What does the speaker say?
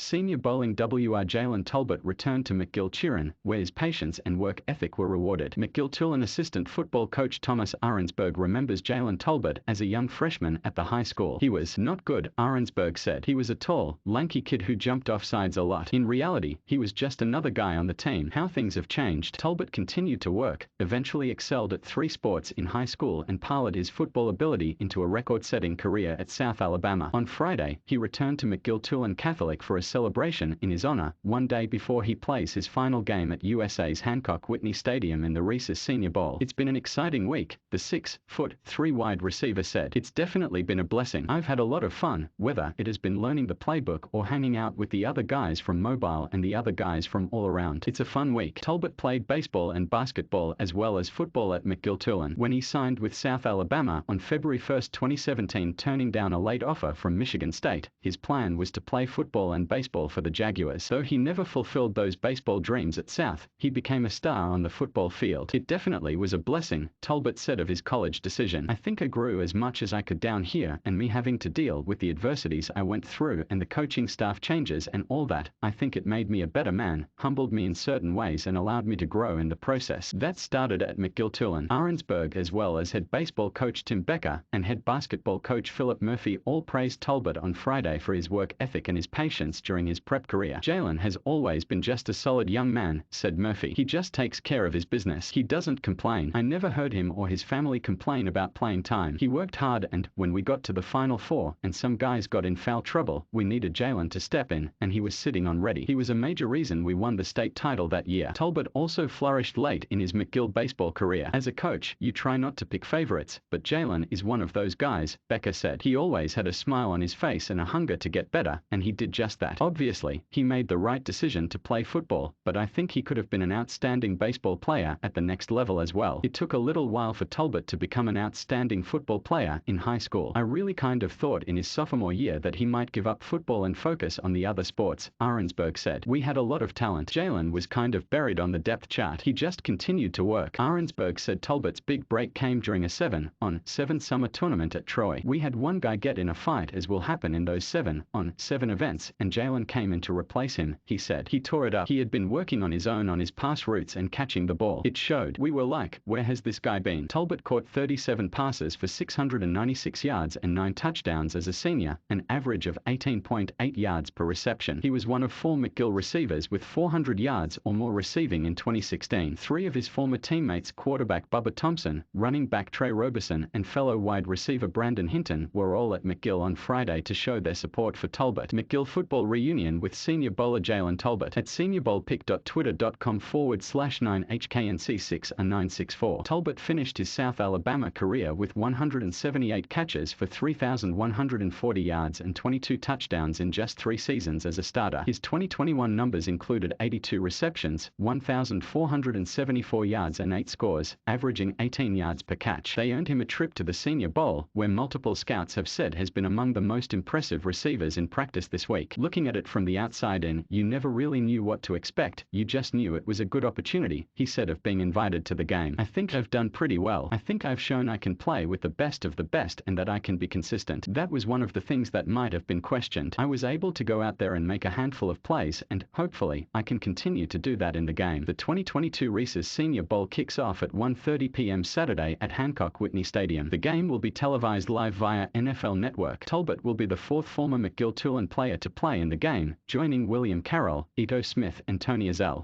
Senior bowling WR Jalen Tolbert returned to McGill Turen, where his patience and work ethic were rewarded. McGill Turen assistant football coach Thomas Ahrensberg remembers Jalen Tolbert as a young freshman at the high school. He was not good, Ahrensberg said. He was a tall, lanky kid who jumped off sides a lot. In reality, he was just another guy on the team. How things have changed. Tolbert continued to work, eventually excelled at 3 sports in high school and parlayed his football ability into a record-setting career at South Alabama. On Friday, he returned to McGill Turen Catholic for a celebration in his honor, one day before he plays his final game at USA's Hancock-Whitney Stadium in the Reese's Senior Bowl. "It's been an exciting week," the 6'3" wide receiver said. "It's definitely been a blessing. I've had a lot of fun, whether it has been learning the playbook or hanging out with the other guys from Mobile and the other guys from all around. It's a fun week." Tolbert played baseball and basketball as well as football at McGill Turen when he signed with South Alabama on February 1, 2017, turning down a late offer from Michigan State. His plan was to play football and baseball for the Jaguars. Though he never fulfilled those baseball dreams at South, he became a star on the football field. "It definitely was a blessing," Tolbert said of his college decision. "I think I grew as much as I could down here, and me having to deal with the adversities I went through and the coaching staff changes and all that, I think it made me a better man, humbled me in certain ways and allowed me to grow in the process." That started at McGill Turen. Ahrensberg, as well as head baseball coach Tim Becker and head basketball coach Philip Murphy, all praised Tolbert on Friday for his work ethic and his patience during his prep career. "Jalen has always been just a solid young man," said Murphy. "He just takes care of his business. He doesn't complain. I never heard him or his family complain about playing time. He worked hard, and when we got to the Final Four and some guys got in foul trouble, we needed Jalen to step in, and he was sitting on ready. He was a major reason we won the state title that year." Tolbert also flourished late in his McGill baseball career. "As a coach, you try not to pick favorites, but Jalen is one of those guys," Becker said. "He always had a smile on his face and a hunger to get better, and he did just that. Obviously, he made the right decision to play football, but I think he could have been an outstanding baseball player at the next level as well." It took a little while for Tolbert to become an outstanding football player in high school. "I really kind of thought in his sophomore year that he might give up football and focus on the other sports," Ahrensberg said. "We had a lot of talent. Jalen was kind of buried on the depth chart. He just continued to work." Ahrensberg said Tolbert's big break came during a 7-on-7 summer tournament at Troy. "We had one guy get in a fight, as will happen in those 7-on-7 events, and Jalen came in to replace him," he said. "He tore it up. He had been working on his own on his pass routes and catching the ball. It showed. We were like, where has this guy been?" Tolbert caught 37 passes for 696 yards and 9 touchdowns as a senior, an average of 18.8 yards per reception. He was one of 4 McGill receivers with 400 yards or more receiving in 2016. 3 of his former teammates, quarterback Bubba Thompson, running back Trey Roberson, and fellow wide receiver Brandon Hinton, were all at McGill on Friday to show their support for Tolbert. McGill football reunion with senior bowler Jalen Tolbert at seniorbowlpic.twitter.com/9HKNC6A964. Tolbert finished his South Alabama career with 178 catches for 3,140 yards and 22 touchdowns in just 3 seasons as a starter. His 2021 numbers included 82 receptions, 1,474 yards and 8 scores, averaging 18 yards per catch. They earned him a trip to the Senior Bowl, where multiple scouts have said has been among the most impressive receivers in practice this week. "Looking at it from the outside in, you never really knew what to expect. You just knew it was a good opportunity," he said of being invited to the game. "I think I've done pretty well. I think I've shown I can play with the best of the best and that I can be consistent. That was one of the things that might have been questioned. I was able to go out there and make a handful of plays, and, hopefully, I can continue to do that in the game." The 2022 Reese's Senior Bowl kicks off at 1:30 p.m. Saturday at Hancock-Whitney Stadium. The game will be televised live via NFL Network. Tolbert will be the 4th former McGill Turen player to play in the game, joining William Carroll, Ito Smith, and Tony Azell.